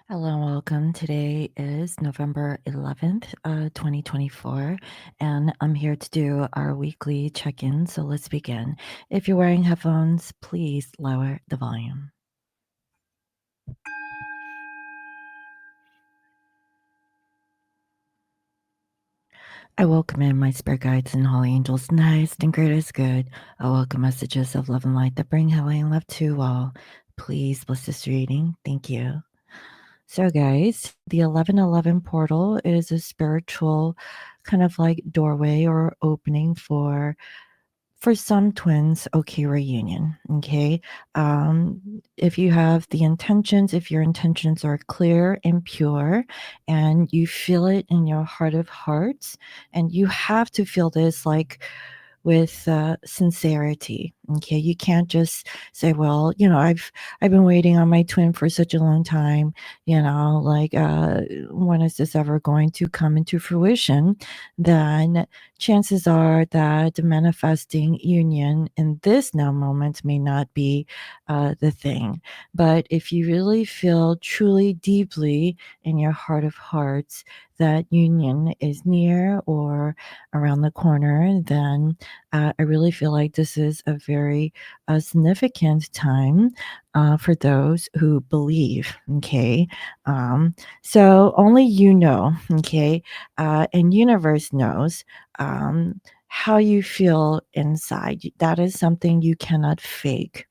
Hello and welcome. Today is November 11th, 2024, and I'm here to do our weekly check-in. So let's begin. If you're wearing headphones, please lower the volume. I welcome in my spirit guides and holy angels, nice and greatest good. I welcome messages of love and light that bring healing and love to all. Please bless this reading. Thank you. So, guys, the 1111 portal is a spiritual kind of like doorway or opening for some twins, okay, reunion. Okay. If you have the intentions, if your intentions are clear and pure and you feel it in your heart of hearts, and you have to feel this like with sincerity. Okay, you can't just say, "Well, I've been waiting on my twin for such a long time. When is this ever going to come into fruition?" Then chances are that the manifesting union in this now moment may not be the thing. But if you really feel truly deeply in your heart of hearts that union is near or around the corner, then I really feel like this is a very significant time for those who believe. Okay. So only you know. Okay. And universe knows how you feel inside. That is something you cannot fake.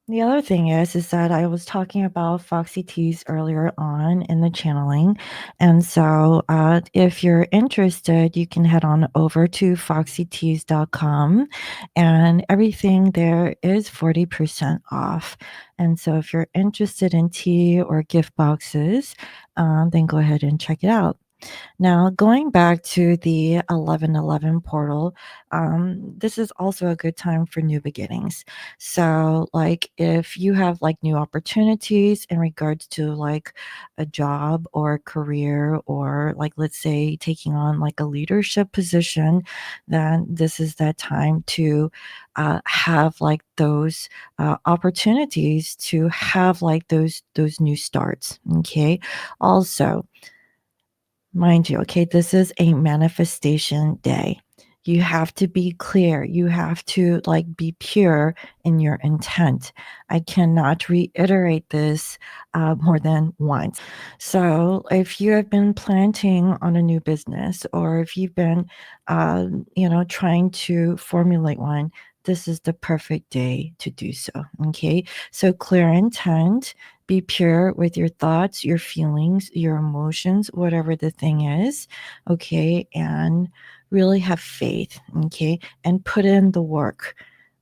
The other thing is that I was talking about Foxy Teas earlier on in the channeling. And so if you're interested, you can head on over to foxyteas.com and everything there is 40% off. And so if you're interested in tea or gift boxes, then go ahead and check it out. Now, going back to the 1111 portal, this is also a good time for new beginnings. So, like, if you have like new opportunities in regards to like a job or a career, or like, let's say, taking on like a leadership position, then this is that time to have like those opportunities to have like those new starts. Okay. Also, mind you, okay, this is a manifestation day. You have to be clear. You have to like be pure in your intent. I cannot reiterate this more than once. So, if you have been planting on a new business, or if you've been, trying to formulate one, this is the perfect day to do so. Okay, so clear intent, be pure with your thoughts, your feelings, your emotions, whatever the thing is, okay? And really have faith, okay? And put in the work,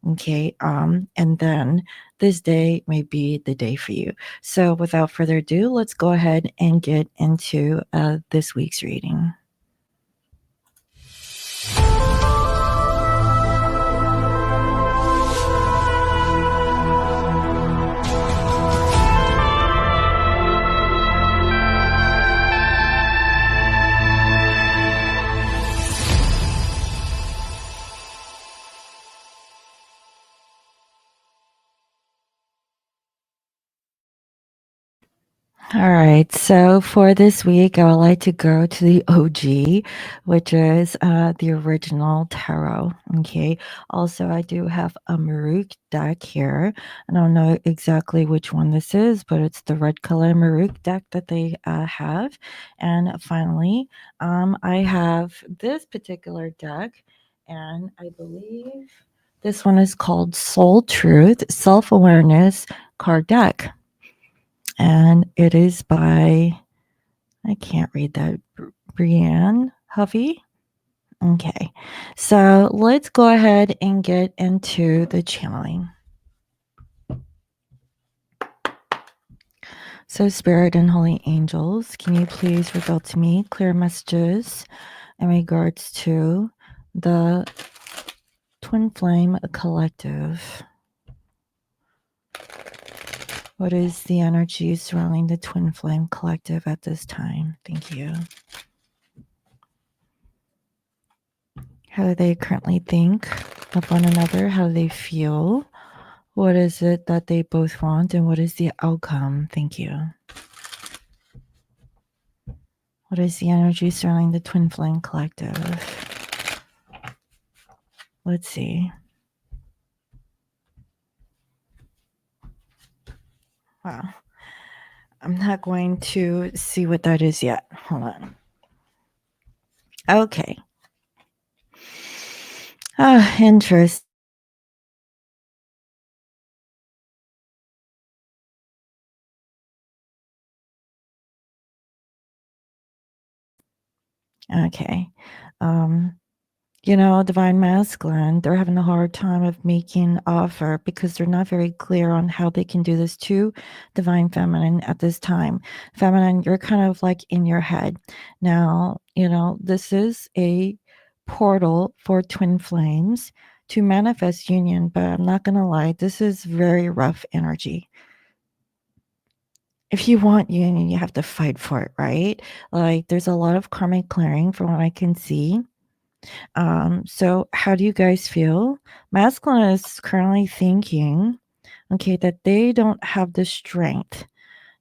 okay? And then this day may be the day for you. So without further ado, let's go ahead and get into this week's reading. All right. So for this week, I would like to go to the OG, which is the original tarot. Okay. Also, I do have a Maruk deck here. I don't know exactly which one this is, but it's the red color Maruk deck that they have. And finally, I have this particular deck, and I believe this one is called Soul Truth Self Awareness Card Deck, and it is by, I can't read that, Brienne Hovey. Okay, so let's go ahead and get into the channeling. So, Spirit and Holy Angels, can you please reveal to me clear messages in regards to the Twin Flame Collective? What is the energy surrounding the Twin Flame Collective at this time? Thank you. How do they currently think of one another? How do they feel? What is it that they both want, and what is the outcome? Thank you. What is the energy surrounding the twin flame collective? Let's see. Wow. I'm not going to see what that is yet. Hold on. Okay. Interest. Okay. Um, Divine Masculine, they're having a hard time of making offer because they're not very clear on how they can do this to Divine Feminine at this time. Feminine, you're kind of like in your head. Now, this is a portal for twin flames to manifest union, but I'm not going to lie, this is very rough energy. If you want union, you have to fight for it, right? Like there's a lot of karmic clearing from what I can see. So how do you guys feel? Masculine is currently thinking, okay, that they don't have the strength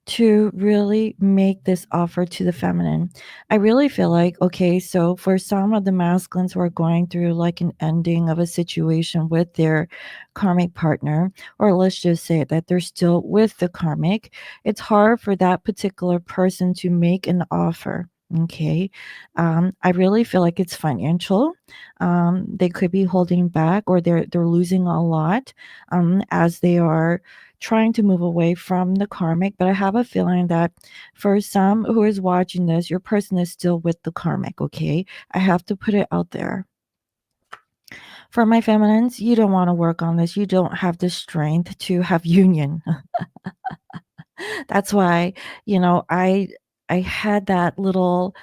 to really make this offer to the feminine. I really feel like, okay, so for some of the masculines who are going through like an ending of a situation with their karmic partner, or let's just say that they're still with the karmic, it's hard for that particular person to make an offer. Okay. I really feel like it's financial. They could be holding back or they're losing a lot as they are trying to move away from the karmic, but I have a feeling that for some who is watching this, your person is still with the karmic, okay? I have to put it out there. For my feminines, you don't want to work on this. You don't have the strength to have union. That's why, I had that little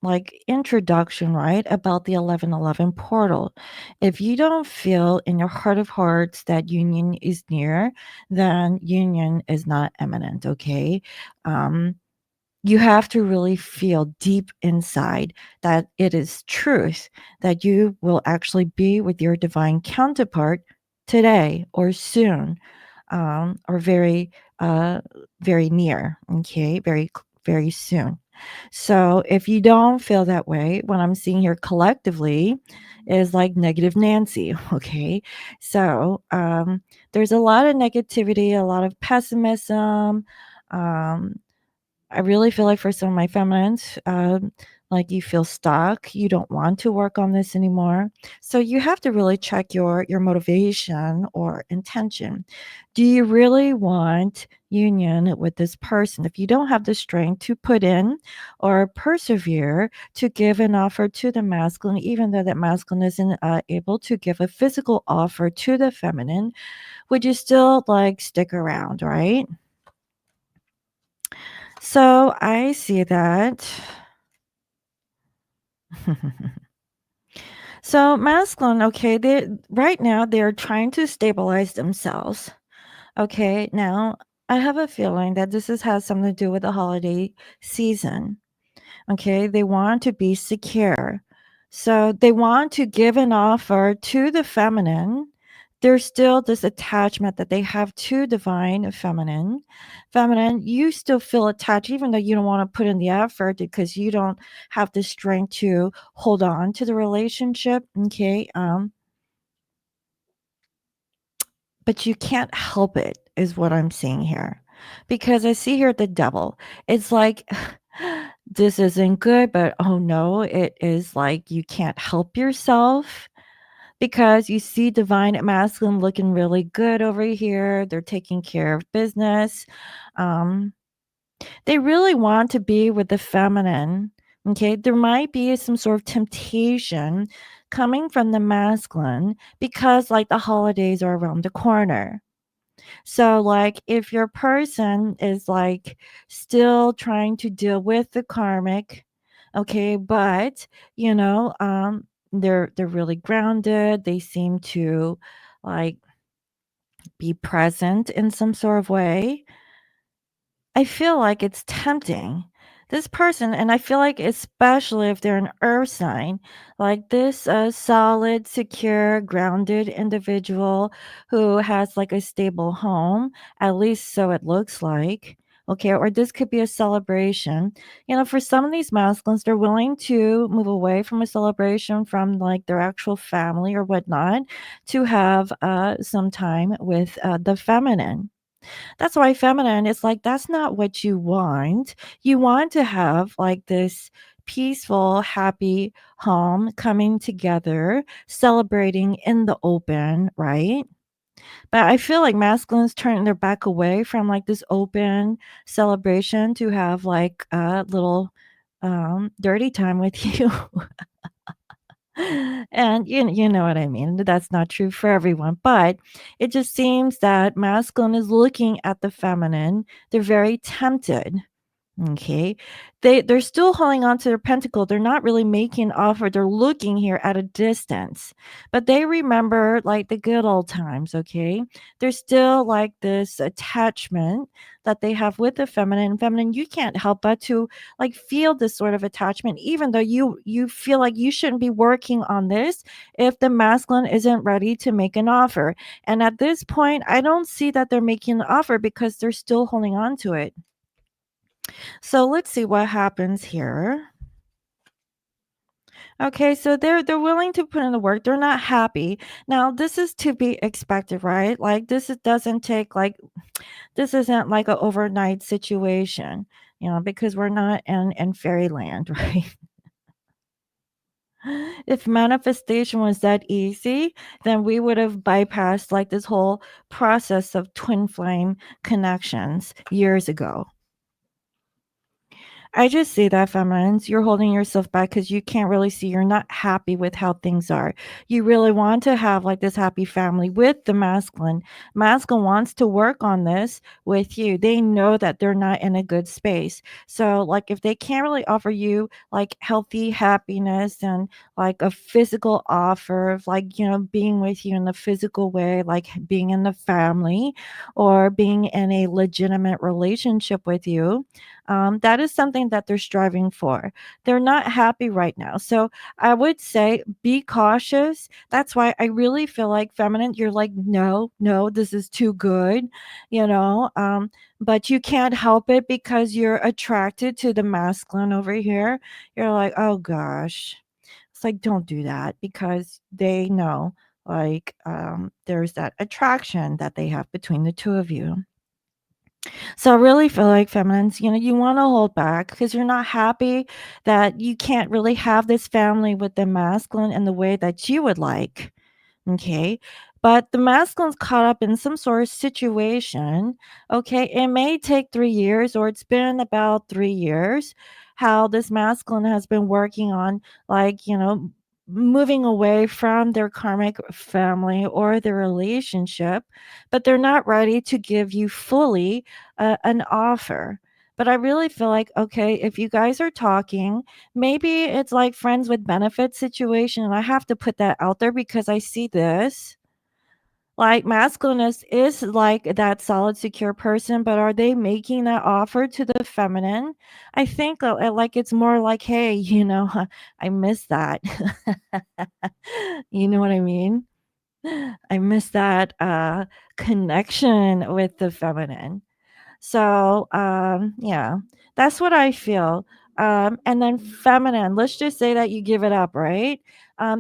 like introduction, right, about the 1111 portal. If you don't feel in your heart of hearts that union is near, then union is not imminent, okay? Um you have to really feel deep inside that it is truth that you will actually be with your divine counterpart today or soon, or uh, very near. Okay, very soon. So if you don't feel that way, what I'm seeing here collectively is like negative Nancy. Okay, so there's a lot of negativity, a lot of pessimism. Um, I really feel like for some of my feminines, like you feel stuck, you don't want to work on this anymore. So you have to really check your motivation or intention. Do you really want union with this person? If you don't have the strength to put in or persevere to give an offer to the masculine, even though that masculine isn't able to give a physical offer to the feminine, would you still like stick around, right? So I see that. So masculine, okay, they right now they're trying to stabilize themselves. Okay, now I have a feeling that has something to do with the holiday season. Okay, they want to be secure. So they want to give an offer to the feminine. There's still this attachment that they have to divine feminine. Feminine, you still feel attached, even though you don't want to put in the effort because you don't have the strength to hold on to the relationship. Okay. But you can't help it, is what I'm seeing here. Because I see here the devil. It's like, this isn't good, but oh no, it is like you can't help yourself because you see divine masculine looking really good over here. They're taking care of business. Um, they really want to be with the feminine. Okay, there might be some sort of temptation coming from the masculine because, like, the holidays are around the corner. So, like, if your person is like still trying to deal with the karmic, okay, but they're really grounded. They seem to like be present in some sort of way. I feel like it's tempting. This person, and I feel like especially if they're an earth sign, like this solid, secure, grounded individual who has like a stable home, at least so it looks like. Okay, or this could be a celebration. For some of these masculines, they're willing to move away from a celebration from like their actual family or whatnot to have some time with the feminine. That's why feminine is like, that's not what you want. You want to have like this peaceful, happy home coming together, celebrating in the open, right? But I feel like masculines turn their back away from like this open celebration to have like a little dirty time with you. And you know what I mean. That's not true for everyone, but it just seems that masculine is looking at the feminine. They're very tempted. Okay. They're still holding on to their pentacle. They're not really making an offer. They're looking here at a distance. But they remember like the good old times, okay? There's still like this attachment that they have with the feminine. Feminine, you can't help but to like feel this sort of attachment, even though you feel like you shouldn't be working on this if the masculine isn't ready to make an offer. And at this point, I don't see that they're making an offer because they're still holding on to it. So let's see what happens here. Okay, so they're willing to put in the work. They're not happy. Now, this is to be expected, right? Like doesn't take like this isn't like an overnight situation, because we're not in fairyland, right? If manifestation was that easy, then we would have bypassed like this whole process of twin flame connections years ago. I just see that, feminines. You're holding yourself back because you can't really see. You're not happy with how things are. You really want to have like this happy family with the masculine. Masculine wants to work on this with you. They know that they're not in a good space. So, like, if they can't really offer you like healthy happiness and like a physical offer of like, being with you in the physical way, like being in the family or being in a legitimate relationship with you, that is something that they're striving for. They're not happy right now. So I would say be cautious. That's why I really feel like feminine, you're like, no, no, this is too good, you know. But you can't help it because you're attracted to the masculine over here. You're like, oh gosh. It's like, don't do that because they know like there's that attraction that they have between the two of you. So I really feel like feminines, you want to hold back because you're not happy that you can't really have this family with the masculine in the way that you would like. Okay. But the masculine's caught up in some sort of situation. Okay. It may take 3 years, or it's been about 3 years, how this masculine has been working on, like, moving away from their karmic family or their relationship, but they're not ready to give you fully an offer. But I really feel like, okay, if you guys are talking, maybe it's like friends with benefits situation. And I have to put that out there because I see this. Like masculinist is like that solid, secure person, but are they making that offer to the feminine? I think like it's more like, hey, I miss that. You know what I mean? I miss that connection with the feminine. So, yeah, that's what I feel. And then feminine, let's just say that you give it up, right?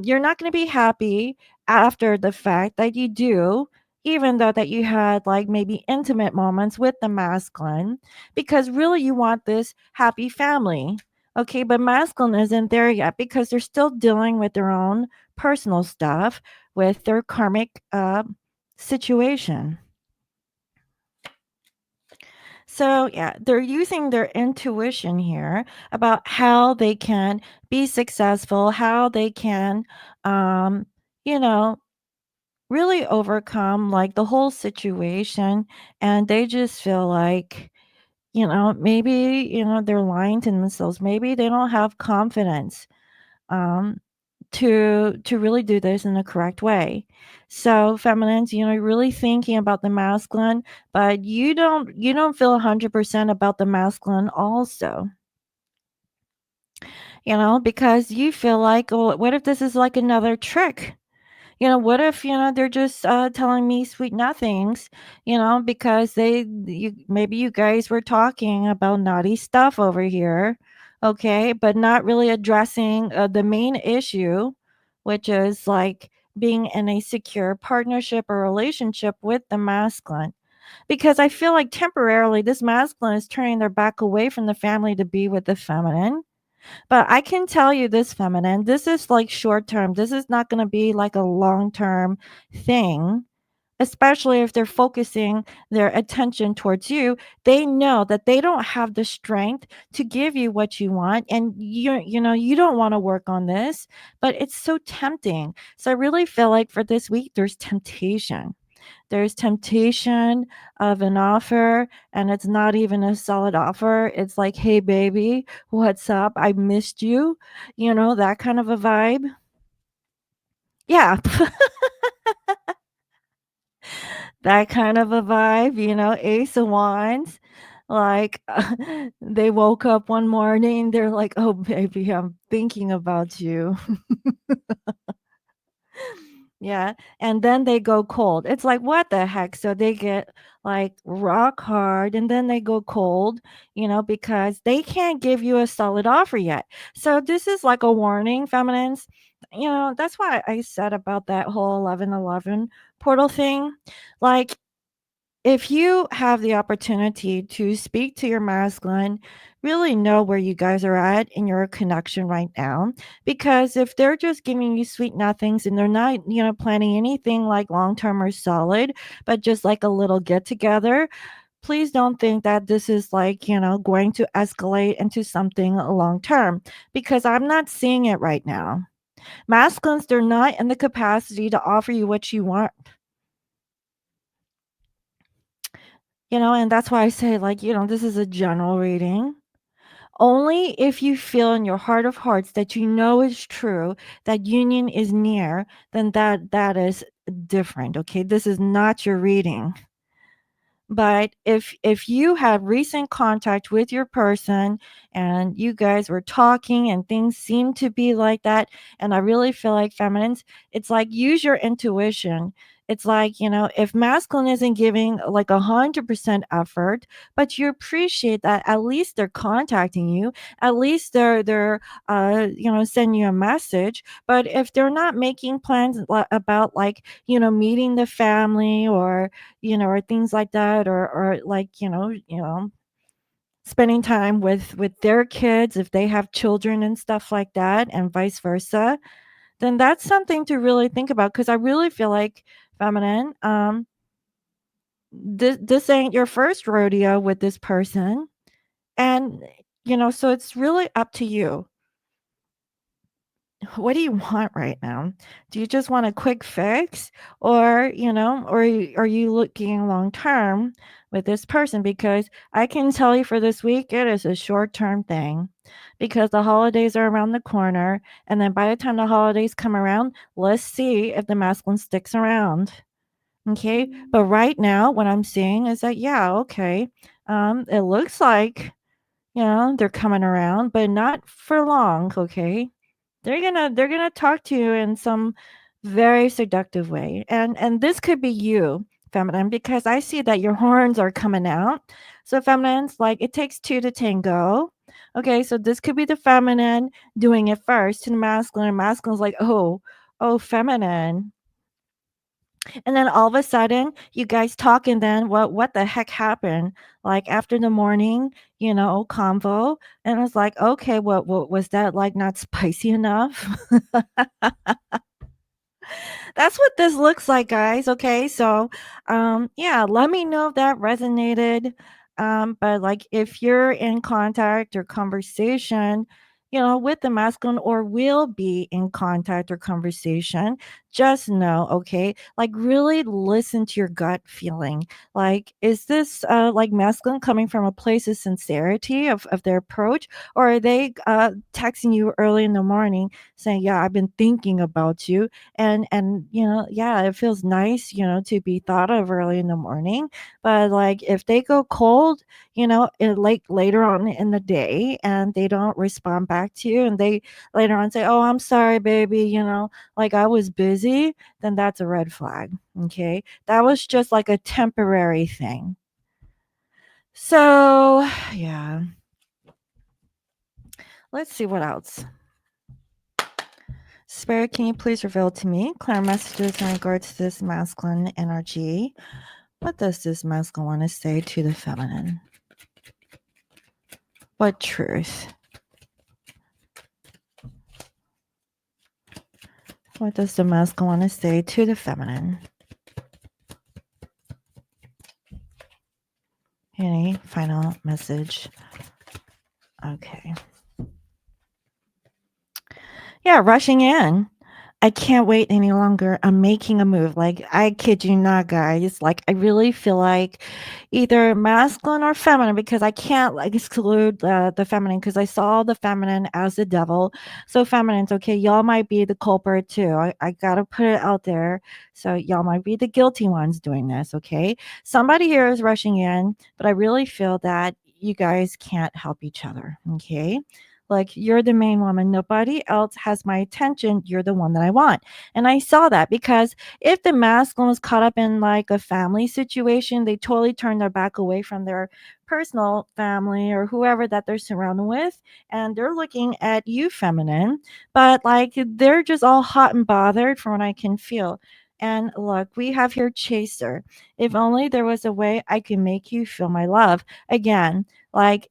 You're not going to be happy after the fact that you do, even though that you had like maybe intimate moments with the masculine, because really you want this happy family. Okay, but masculine isn't there yet because they're still dealing with their own personal stuff with their karmic situation. So, yeah, they're using their intuition here about how they can be successful, how they can, um, you know, really overcome like the whole situation. And they just feel like, maybe, they're lying to themselves. Maybe they don't have confidence. Um, to really do this in the correct way. So feminines, really thinking about the masculine, but you don't feel 100% about the masculine also. Because you feel like, oh, what if this is like another trick? What if, they're just telling me sweet nothings, because maybe you guys were talking about naughty stuff over here, okay, but not really addressing the main issue, which is like being in a secure partnership or relationship with the masculine. Because I feel like temporarily this masculine is turning their back away from the family to be with the feminine. But I can tell you this, feminine, this is like short term. This is not going to be like a long term thing, especially if they're focusing their attention towards you. They know that they don't have the strength to give you what you want. And you don't want to work on this, but it's so tempting. So I really feel like for this week, there's temptation. There's temptation of an offer, and it's not even a solid offer. It's like, "Hey, baby, what's up? I missed you." That kind of a vibe. Yeah, that kind of a vibe, Ace of Wands. Like, they woke up one morning, they're like, "Oh, baby, I'm thinking about you." Yeah, and then they go cold. It's like, "What the heck?" So they get, like, rock hard, and then they go cold, because they can't give you a solid offer yet. So this is like a warning, feminines. That's why I said about that whole 1111 portal thing. Like, if you have the opportunity to speak to your masculine, really know where you guys are at in your connection right now. Because if they're just giving you sweet nothings and they're not, planning anything like long term or solid, but just like a little get together, please don't think that this is like, going to escalate into something long term, because I'm not seeing it right now. Masculines, they're not in the capacity to offer you what you want. And that's why I say, like, this is a general reading. Only if you feel in your heart of hearts that you know is true, that union is near, then that is different. Okay. This is not your reading. But if you have recent contact with your person and you guys were talking and things seem to be like that, and I really feel like feminines, it's like use your intuition. It's like, if masculine isn't giving like 100% effort, but you appreciate that at least they're contacting you, at least they're sending you a message. But if they're not making plans about like, meeting the family or things like that, or like, spending time with their kids if they have children and stuff like that, and vice versa, then that's something to really think about. Because I really feel like, feminine, this ain't your first rodeo with this person. And so it's really up to you. What do you want right now? Do you just want a quick fix, or are you looking long term with this person? Because I can tell you for this week, it is a short term thing, because the holidays are around the corner. And then by the time the holidays come around, let's see if the masculine sticks around. Okay. But right now, what I'm seeing is that, yeah, okay. It looks like, they're coming around, but not for long. Okay. They're gonna talk to you in some very seductive way. And this could be you, feminine, because I see that your horns are coming out. So feminines, like, it takes two to tango. Okay, so this could be the feminine doing it first to the masculine, and masculine's like, oh, feminine. And then all of a sudden, you guys talk, and then what the heck happened? Like, after the morning, convo, and it's like, okay, what was that, like, not spicy enough? That's what this looks like, guys. Okay. So, yeah, let me know if that resonated. But like, if you're in contact or conversation, with the masculine, or will be in contact or conversation, just know, okay, like, really listen to your gut feeling. Like, is this like masculine coming from a place of sincerity of their approach, or are they texting you early in the morning saying, yeah, I've been thinking about you, and yeah, it feels nice, to be thought of early in the morning. But like, if they go cold, like later on in the day, and they don't respond back to you, and they later on say, oh, I'm sorry, baby, like, I was busy, busy, then that's a red flag. Okay. That was just like a temporary thing. So, yeah. Let's see what else. Spirit, can you please reveal to me clear messages in regards to this masculine energy? What does this masculine want to say to the feminine? What truth? What does the masculine want to say to the feminine? Any final message? Okay. Yeah, rushing in. I can't wait any longer. I'm making a move. Like, I kid you not, guys. Like, I really feel like either masculine or feminine because I can't like exclude the feminine because I saw the feminine as the devil. So, feminines, okay, y'all might be the culprit too. I got to put it out there. So, y'all might be the guilty ones doing this, okay? Somebody here is rushing in, but I really feel that you guys can't help each other, okay? Like, you're the main woman. Nobody else has my attention. You're the one that I want. And I saw that because if the masculine was caught up in like a family situation, they totally turn their back away from their personal family or whoever that they're surrounded with. And they're looking at you, feminine. But like, they're just all hot and bothered from what I can feel. And look, we have here Chaser. If only there was a way I could make you feel my love. Again, like,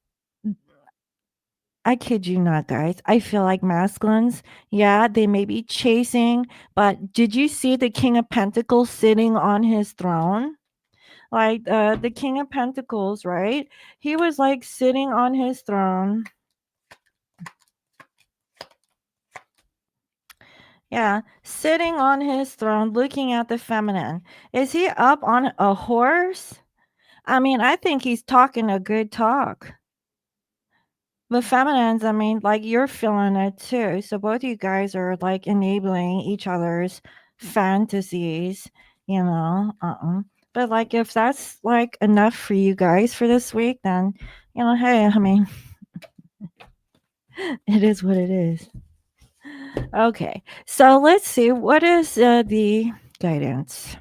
I kid you not, guys. I feel like masculines, yeah, they may be chasing, but did you see the King of Pentacles sitting on his throne? Like the King of Pentacles, right? He was like sitting on his throne. Yeah, sitting on his throne looking at the feminine. Is he up on a horse? I mean, I think he's talking a good talk. The feminines, I mean, like, you're feeling it too. So both you guys are like enabling each other's fantasies, you know. But like, if that's like enough for you guys for this week, then hey, I mean, it is what it is. Okay, so let's see what is the guidance.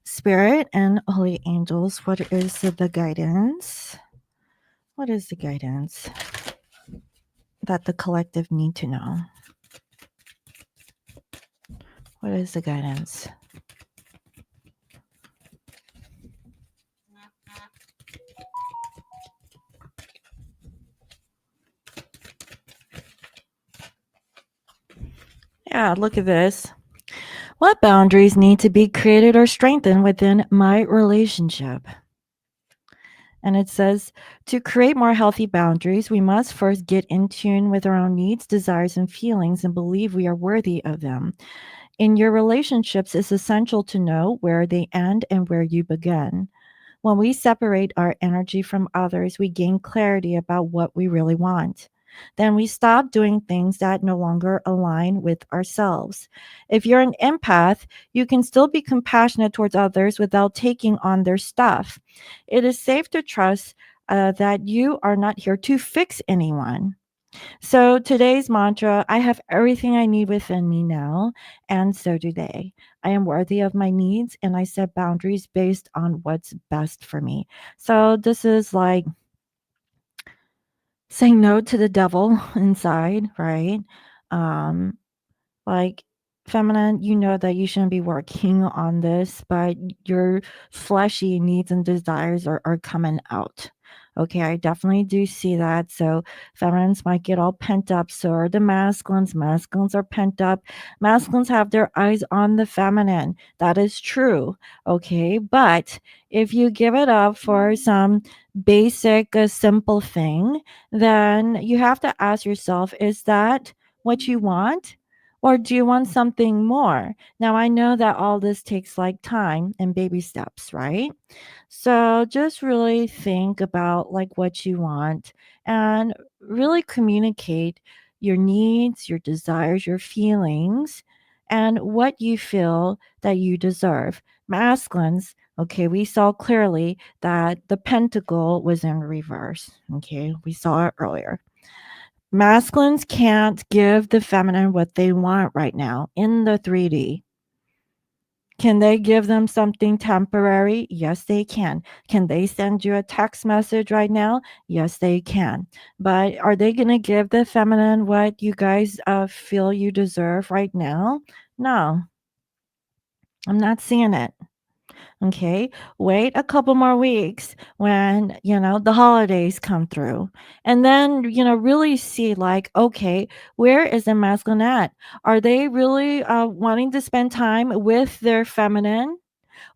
Spirit and holy angels, what is the guidance? What is the guidance that the collective need to know? What is the guidance? Yeah, look at this. What boundaries need to be created or strengthened within my relationship? And it says to create more healthy boundaries, we must first get in tune with our own needs, desires, and feelings and believe we are worthy of them. In your relationships, it's essential to know where they end and where you begin. When we separate our energy from others, we gain clarity about what we really want. Then we stop doing things that no longer align with ourselves. If you're an empath, you can still be compassionate towards others without taking on their stuff. It is safe to trust that you are not here to fix anyone. So today's mantra, I have everything I need within me now, and so do they. I am worthy of my needs, and I set boundaries based on what's best for me. So this is like saying no to the devil inside, right? Um, like, feminine, you know that you shouldn't be working on this, but your fleshy needs and desires are coming out. Okay, I definitely do see that. So feminines might get all pent up. So are the masculines. Masculines are pent up. Masculines have their eyes on the feminine. That is true. Okay, but if you give it up for some basic, simple thing, then you have to ask yourself, is that what you want? Or do you want something more? Now, I know that all this takes like time and baby steps, right? So just really think about like what you want and really communicate your needs, your desires, your feelings, and what you feel that you deserve. Masculines, okay, we saw clearly that the pentacle was in reverse. Okay, we saw it earlier. Masculines can't give the feminine what they want right now in the 3D. Can they give them something temporary? Yes, they can. Can they send you a text message right now? Yes, they can. But are they going to give the feminine what you guys feel you deserve right now? No, I'm not seeing it. Okay, wait a couple more weeks when, the holidays come through. And then, really see like, okay, where is the masculine at? Are they really wanting to spend time with their feminine?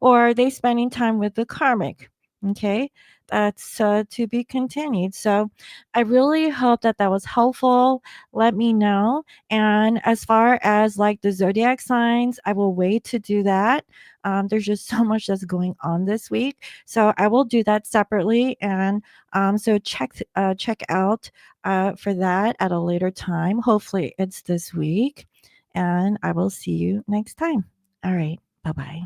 Or are they spending time with the karmic? Okay, that's to be continued. So I really hope that that was helpful. Let me know. And as far as like the zodiac signs, I will wait to do that. There's just so much that's going on this week, so I will do that separately. And so check out for that at a later time. Hopefully, it's this week, and I will see you next time. All right, bye bye.